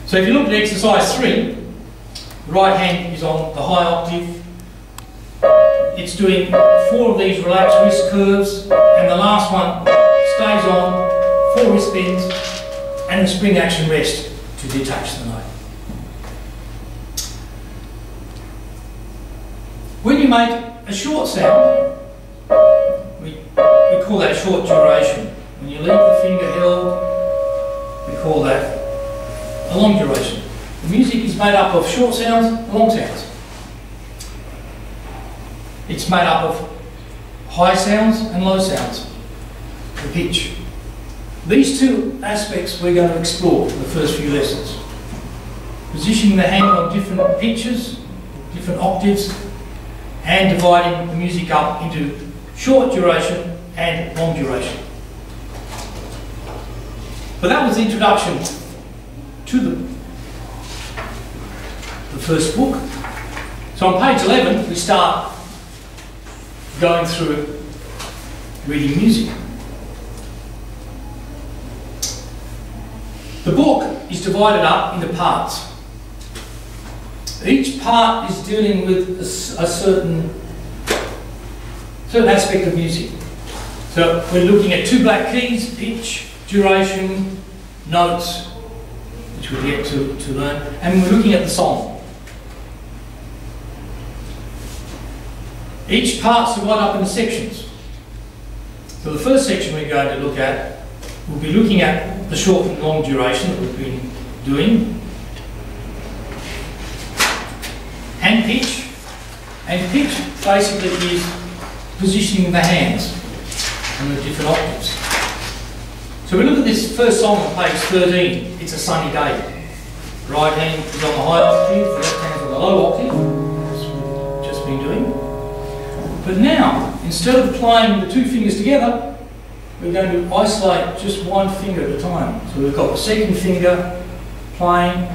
So if you look at exercise 3, the right hand is on the high octave. It's doing 4 of these relaxed wrist curves, and the last one stays on, 4 wrist bends, and the spring action rest to detach the note. When you make a short sound, we call that short duration. When you leave the finger held, we call that a long duration. The music is made up of short sounds and long sounds. It's made up of high sounds and low sounds, the pitch. These 2 aspects we're going to explore in the first few lessons. Positioning the hand on different pitches, different octaves, and dividing the music up into short duration and long duration. But that was the introduction to the first book. So on page 11 we start going through reading music. The book is divided up into parts. Each part is dealing with a certain aspect of music. So we're looking at 2 black keys, pitch, duration, notes, which we'll get to learn, and we're looking at the song. Each part's divided up into sections. So the first section we're going to look at, we'll be looking at the short and long duration that we've been doing, and pitch. And pitch basically is positioning the hands on the different octaves. So we look at this first song on page 13, It's a Sunny Day. The right hand is on the high octave, the left hand is on the low octave, as we've just been doing. But now, instead of playing the 2 fingers together, we're going to isolate just 1 finger at a time. So we've got the second finger playing,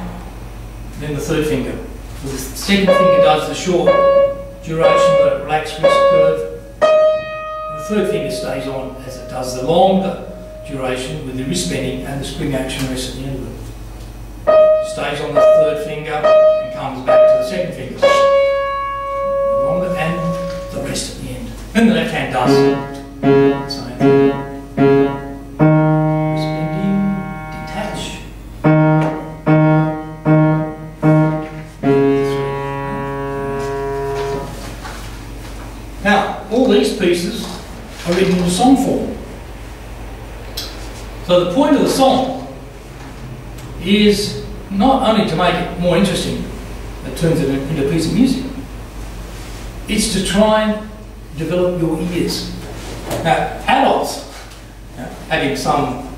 then the third finger. So the second finger does the short duration, the relaxed wrist curve. And the third finger stays on as it does the longer duration with the wrist bending and the spring action rest at the end of it. Stays on the third finger and comes back to the second finger. The longer and the rest at the end. Then the left hand does the same thing. Wrist bending, detach. Now, all these pieces are written in song form. So the point of the song is not only to make it more interesting, that turns it into a piece of music, it's to try and develop your ears. Now, adults, having some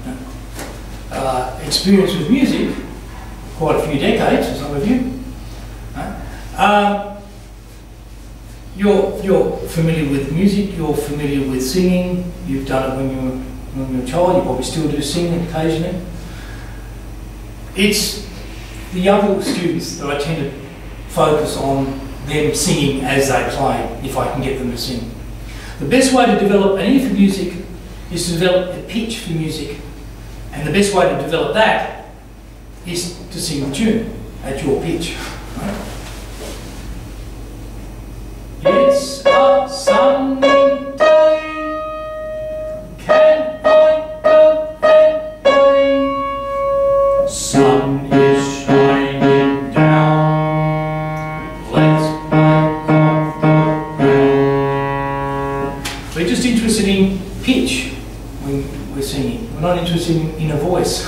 experience with music, quite a few decades for some of you, you're familiar with music, you're familiar with singing, you've done it when you were a child, you probably still do sing occasionally. It's the younger students that I tend to focus on them singing as they play, if I can get them to sing. The best way to develop an ear for music is to develop a pitch for music, and the best way to develop that is to sing the tune at your pitch. Right? It's a sunny day, can I go and play? Sun is shining down, let's play off the ground. We're just interested in pitch when we're singing. We're not interested in a voice.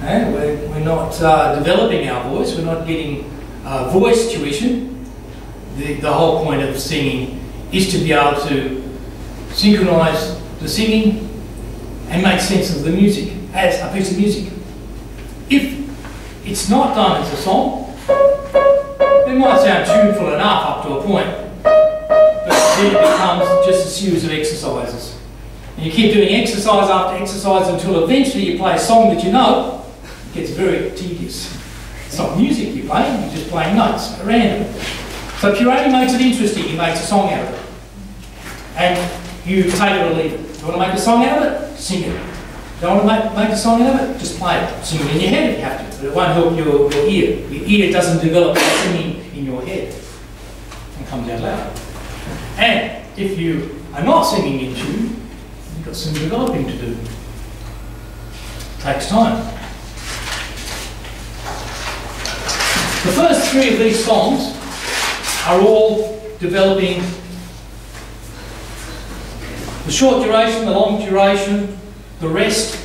We're not developing our voice, we're not getting voice tuition. The whole point of singing is to be able to synchronise the singing and make sense of the music as a piece of music. If it's not done as a song, it might sound tuneful enough up to a point, but then it becomes just a series of exercises. And you keep doing exercise after exercise until eventually you play a song that you know. It gets very tedious. It's not music you're playing, you're just playing notes at random. So Pieroni makes it interesting, he makes a song out of it. And you take it or leave it. Do you want to make a song out of it? Sing it. Don't want to make a song out of it? Just play it. Sing it in your head if you have to. but it won't help your ear. Your ear doesn't develop by singing in your head and comes out loud. And if you are not singing in tune, you've got some developing to do. It takes time. The first three of these songs are all developing the short duration, the long duration, the rest,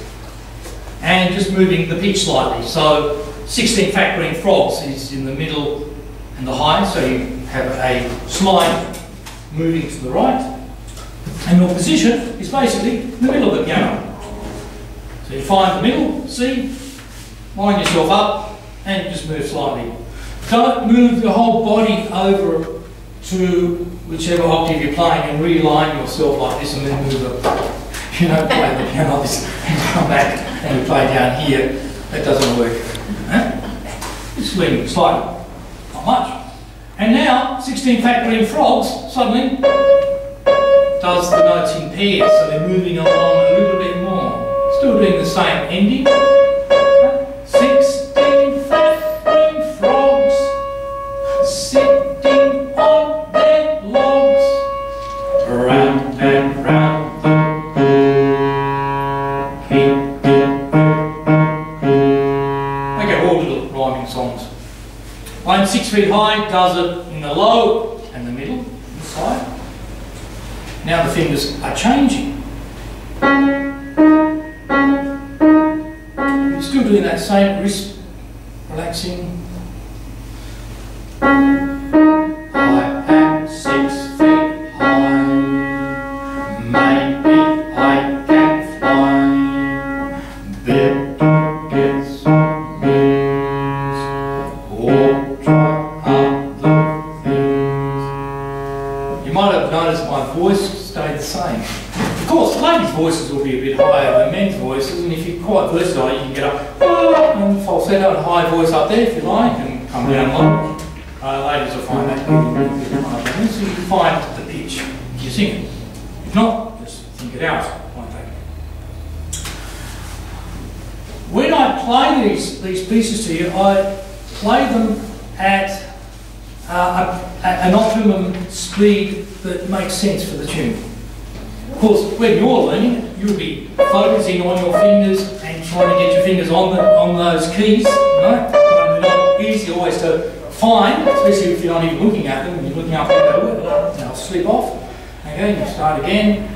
and just moving the pitch slightly. So 16 fat green frogs is in the middle and the high, so you have a slide moving to the right, and your position is basically in the middle of the piano. So you find the middle, C, line yourself up, and just move slightly. Don't move your whole body over to whichever octave you're playing and realign yourself like this and then move up. You don't play the piano like this and come back and you play down here. That doesn't work. Just leaning slightly, not much. And now, 16 fat green frogs suddenly does the notes in pairs, so they're moving along a little bit more. Still doing the same ending. 16 fat green frogs sitting on their logs, round and round the pool. Okay, all little rhyming songs. I'm 6 feet high, does it in the low and the middle, and the side. Now the fingers are changing. You're still doing that same wrist relaxing. I am 6 feet high, maybe I can fly. Better get some wings or try other things. You might have noticed my voice stayed the same. Of course, ladies' voices will be a bit higher than men's voices, and if you're quite versatile, you can get up and falsetto and high voice up there if you like, and come down low. Ladies will find that really hard, so you can find the pitch if you sing it. If not, just think it out like that. When I play these pieces to you, I play them at an optimum speed that makes sense for the tune. Of course, when you're learning, you'll be focusing on your fingers and trying to get your fingers on those keys, right? They're not easy always to find, especially if you're not even looking at them. When you're looking up there, they'll slip off. Okay, you start again.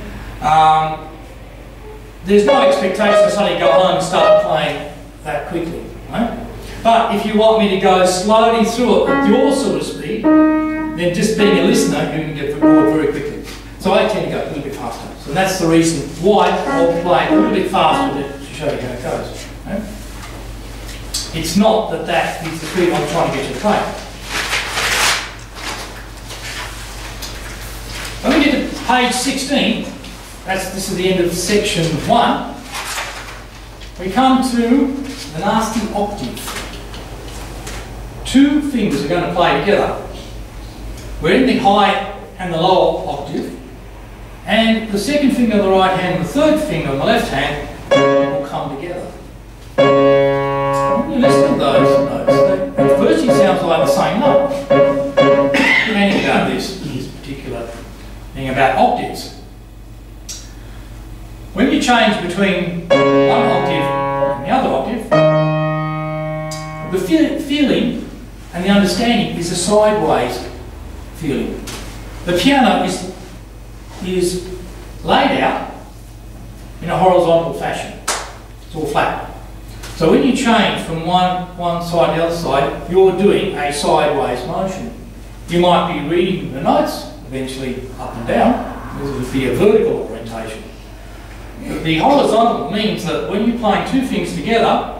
There's no expectation to suddenly go home and start playing that quickly, right? But if you want me to go slowly through it at your sort of speed, then just being a listener, you can get bored very quickly. So I tend to go a little bit faster. So that's the reason why I'll play a little bit faster to show you how it goes. Right? It's not that is the speed I'm trying to get you to play. When we get to page 16, this is the end of section 1, we come to the nasty octave. Two fingers are going to play together. We're in the high and the lower octave, and the second finger on the right hand and the third finger on the left hand will come together. When you listen to those notes, at first it sounds like the same note. The thing about this particular thing about octaves, when you change between one octave and the other octave, the feeling and the understanding is a sideways feeling. The piano is laid out in a horizontal fashion. It's all flat. So when you change from one side to the other side, you're doing a sideways motion. You might be reading the notes, eventually up and down. This would be a vertical orientation. But the horizontal means that when you're playing two things together,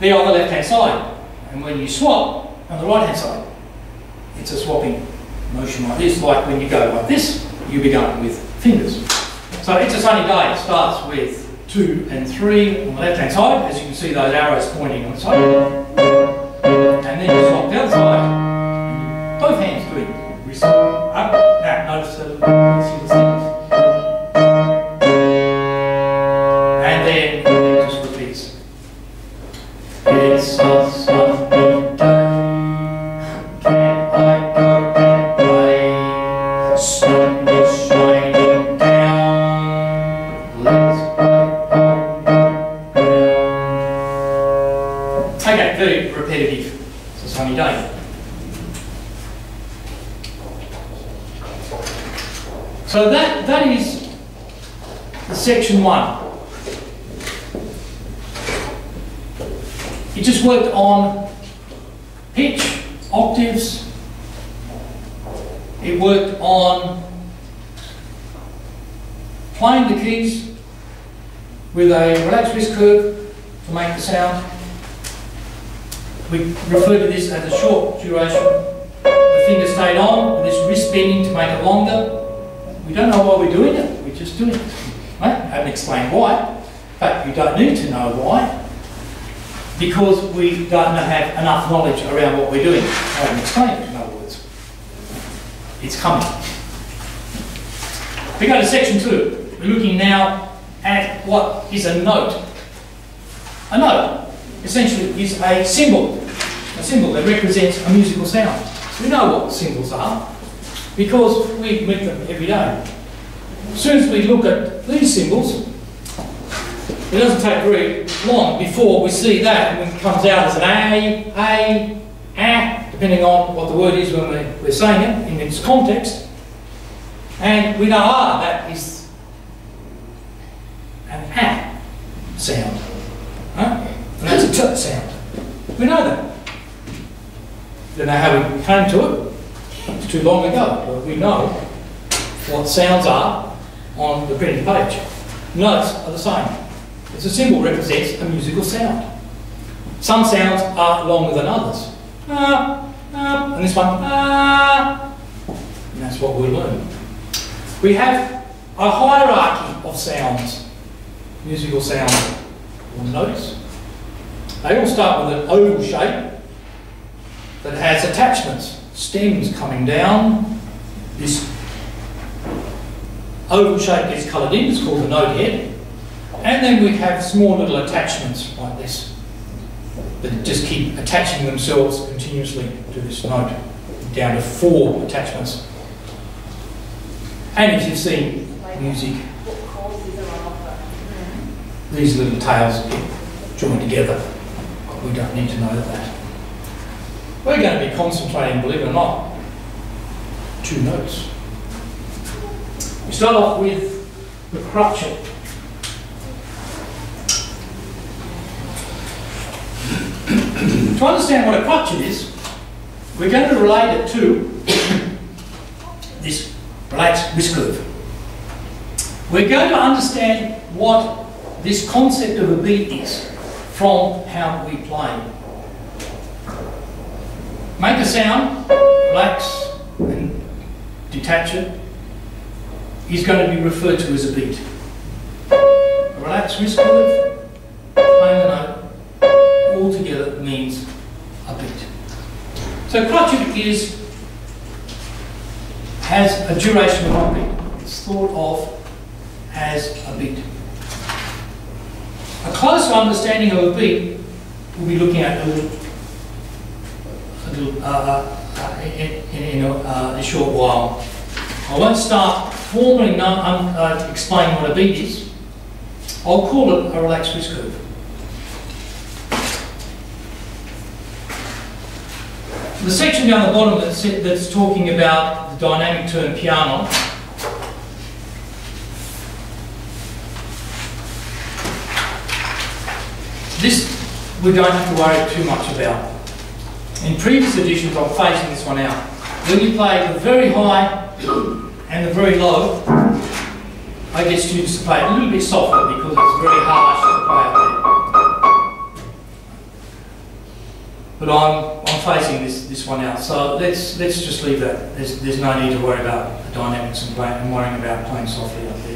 they're on the left-hand side. And when you swap, on the right-hand side, it's a swapping motion like this. Like when you go like this, you'll be going with fingers. So It's a Sunny Day. It starts with 2 and 3 on the left-hand side, as you can see those arrows pointing on the side. And then you swap the other side, and both hands doing wrist up. Now, notice the things. And then it just repeats. It's it's a sunny day. Can I go and play? The sun is shining down. Let's go on the ground. Okay, very repetitive. It's a sunny day. So that is section 1. It just worked on pitch, octaves. It worked on playing the keys with a relaxed wrist curve to make the sound. We refer to this as a short duration. The finger stayed on with this wrist bending to make it longer. We don't know why we're doing it, we're just doing it. Right? I haven't explained why, but you don't need to know why, because we don't have enough knowledge around what we're doing. I haven't explained it, in other words. It's coming. We go to section 2. We're looking now at what is a note. A note, essentially, is a symbol that represents a musical sound. We know what symbols are, because we meet them every day. As soon as we look at these symbols, it doesn't take very long before we see that and it comes out as an A, depending on what the word is when we're saying it in its context. And we know, that is an A sound. And that's a T sound. We know that. Don't know how we came to it. It's too long ago, but we know what sounds are on the printed page. Notes are the same. It's a symbol represents a musical sound. Some sounds are longer than others. And this one, and that's what we'll learn. We have a hierarchy of sounds, musical sounds or notes. They all start with an oval shape that has attachments. Stems coming down. This oval shape gets coloured in, it's called the note head. And then we have small little attachments like this that just keep attaching themselves continuously to this note, down to 4 attachments. And if you've seen music, these little tails get joined together. We don't need to know that. We're going to be concentrating, believe it or not, 2 notes. We start off with the crotchet. To understand what a crotchet is, we're going to relate it to this relaxed wrist curve. We're going to understand what this concept of a beat is from how we play. Make a sound, relax and detach it, is going to be referred to as a beat. A relaxed wrist curve, playing the note, all together means a beat. So crotchet has a duration of 1 beat. It's thought of as a beat. A closer understanding of a beat we'll be looking at in a short while. I won't start formally explaining what a beat is. I'll call it a relaxed wrist curve. The section down the bottom that's talking about the dynamic term piano, this we don't have to worry too much about. In previous editions, I'm phasing this one out. When you play the very high and the very low, I get students to play it a little bit softer because it's very harsh to play up there. But I'm phasing this one out. So let's just leave that. There's no need to worry about the dynamics and worrying about playing softly up there.